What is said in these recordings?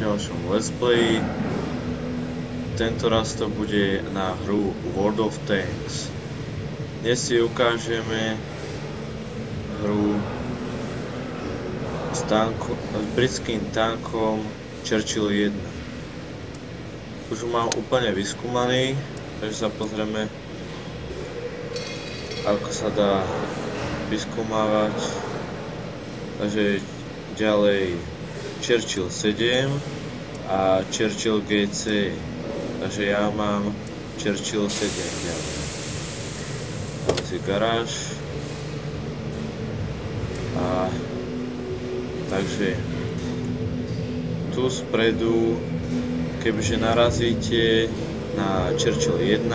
ďalšom Let's Play. Tento raz to bude na hru World of Tanks. Dnes si ukážeme hru s britským tankom Churchill 1. Už ho mám úplne vyskúmaný, takže sa pozrieme, ako sa dá vyskúmavať. Takže ďalej Churchill 7 a Churchill GC. Takže ja mám Churchill 7 ďalej. Dáme si garáž. A takže tu spredu, kebyže narazíte na Churchill 1,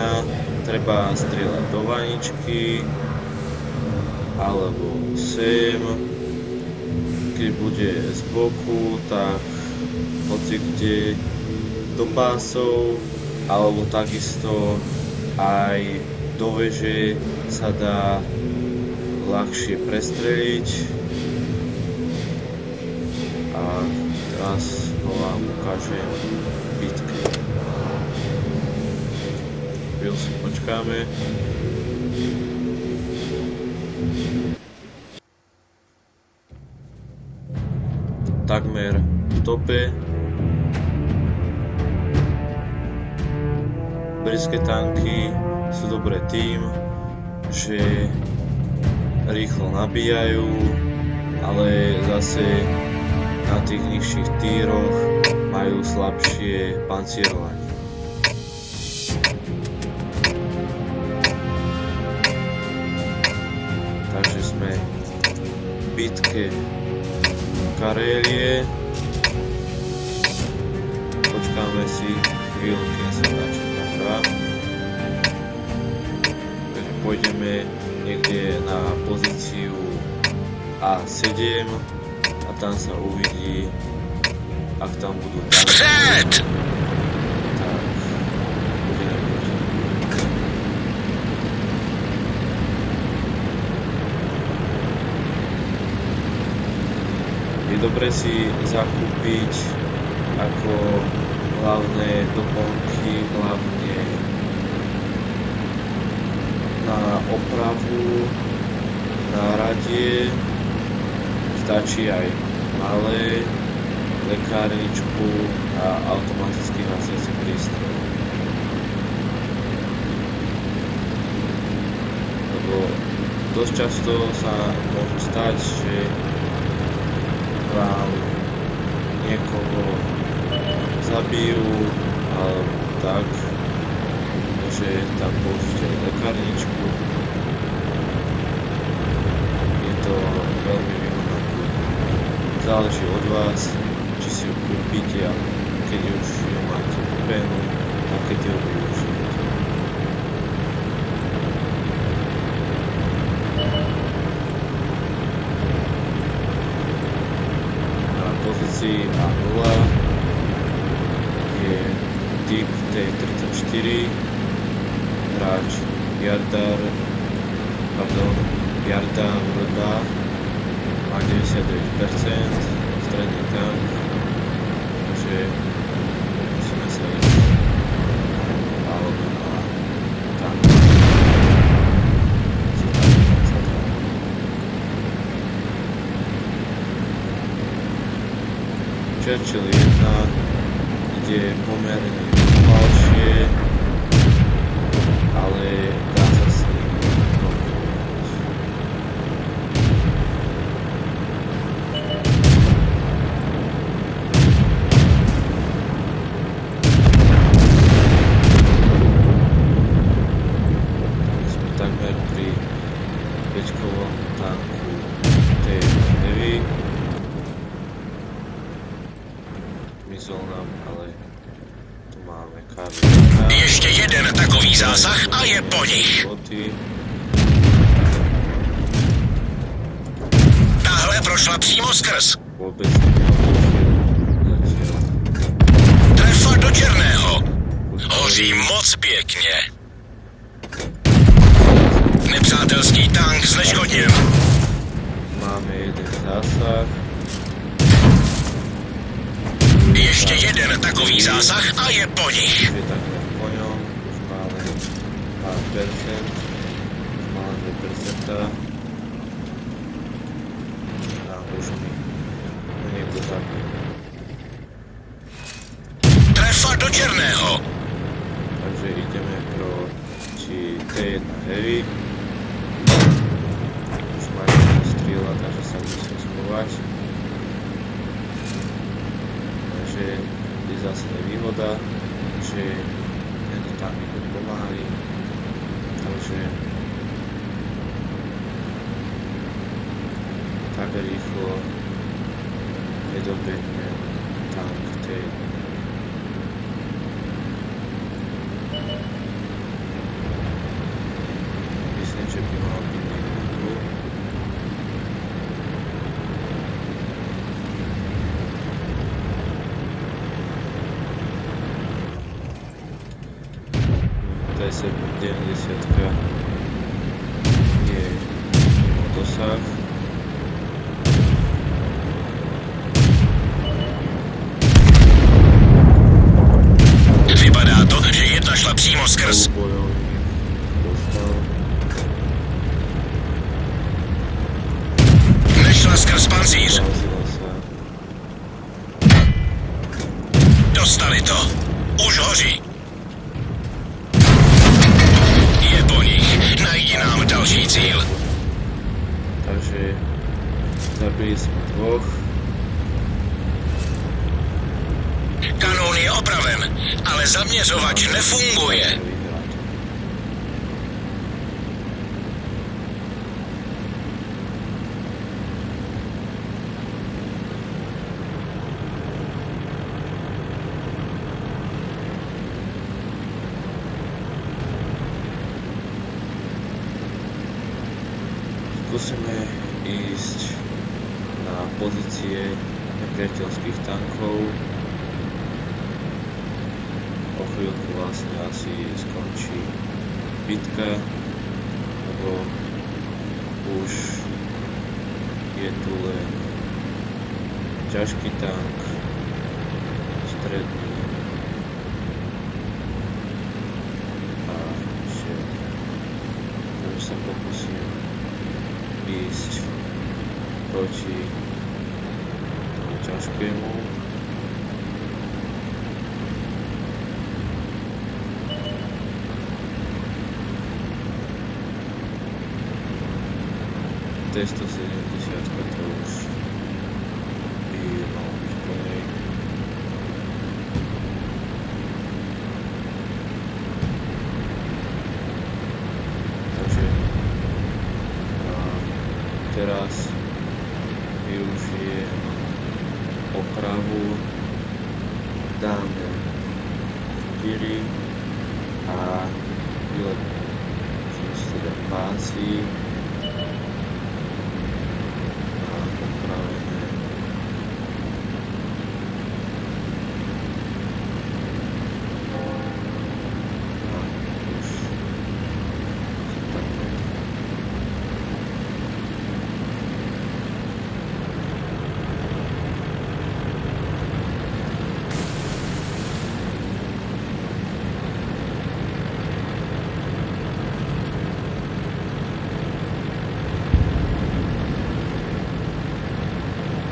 treba strieľať do vaničky alebo sem. Keď bude z boku, tak hoci kde do pásov, alebo takisto aj do veže sa dá ľahšie prestreliť. A teraz ho vám ukážem v bitke. Chvíľu si počkáme. Takmer v tope. Britské tanky sú dobré tým, že rýchlo nabíjajú, ale zase na tých nižších tíroch majú slabšie pancierovanie. Takže sme v bitke Karélie. Počkáme si chvíľu, kým sa načíta hra. Takže pôjdeme niekde na pozíciu A7 a tam sa uvidí, ak tam budú tanky. Tak, budeme proti. Je dobre si zakúpiť ako hlavné doplnky, hlavne na opravu, na radie, stačí aj malé, lekárničku a automatický hasiaci prístroj. Lebo dosť často sa môže stať, že vám niekoho zabijú alebo tak, že tam použite lekárničku. Je to veľmi výhodné. Záleží od vás, či si ju kúpite a keď už ju máte kúpenú a keď ju využijete. Pozícii A0 je typ T-34, hráč Jardar Vrda, má 99%, stredný tank, takže musíme sa ísť alebo na tank. Churchill 1 ide pomerne pomalšie, ale dá sa s ním rokovať. Sme takmer pri 5-kovom tanku T9. Ale tu máme kartu. Ještě jeden takový zásah a je po nich. Tahle prošla přímo skrz. Vůbec Trefa do černého. Hoří moc pěkně. Nepřátelský tank zneškodněn. Máme jeden zásah. Ještě jeden takový zásah a je po nich. Je takhle po ňom, už má len pár percent, už má len 2%. A už mi niekto zabil. Trefa do černého. Takže ideme proti T1 Heavy. Už má jeden strieľa, takže sa musím schovať. Takže je zase nevýhoda, že tento tam ide pomaly. Takže tak rýchlo nedobehne tank T1. Myslím, že by mal byť niekde tu. T-70 je mimo dosah. Vypadá to, že jedna šla přímo skrz. Nešla skrz pancíř. Dostali to. Už hoří. Je po nich. Najdi nám další cíl. Takže zabili jsme dvoch. Kanón je opraven, ale zaměřovač nefunguje. Skúsime ísť na pozície nepriateľských tankov. O chvíľku vlastne asi skončí bitka, lebo už je tu len ťažký tank, stredný a ešte sa pokúsim ísť proti tomu ťažkému. T-170 to už by malo byť po nej. Takže teraz využijem opravu, dáme 4 a vylepím 7 pásí.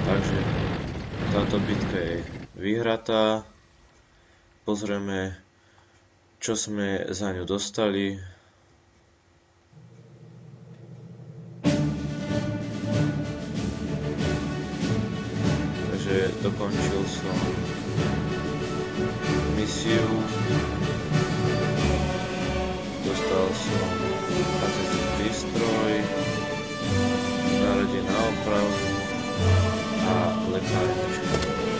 Takže táto bitka je vyhratá. Pozrieme, čo sme za ňu dostali. Takže dokončil som misiu. Dostal som kazetný prístroj, národie na opravu a lekárničku.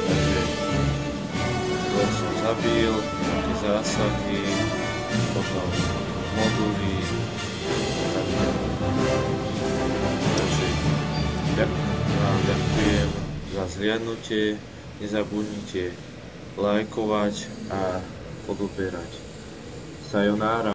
Takže dvoch som zabil, nejaké zásahy, potom moduly a tak ďalej. Takže vám ďakujem za zhliadnutie, nezabudnite lajkovať a odoberať. Sayonara.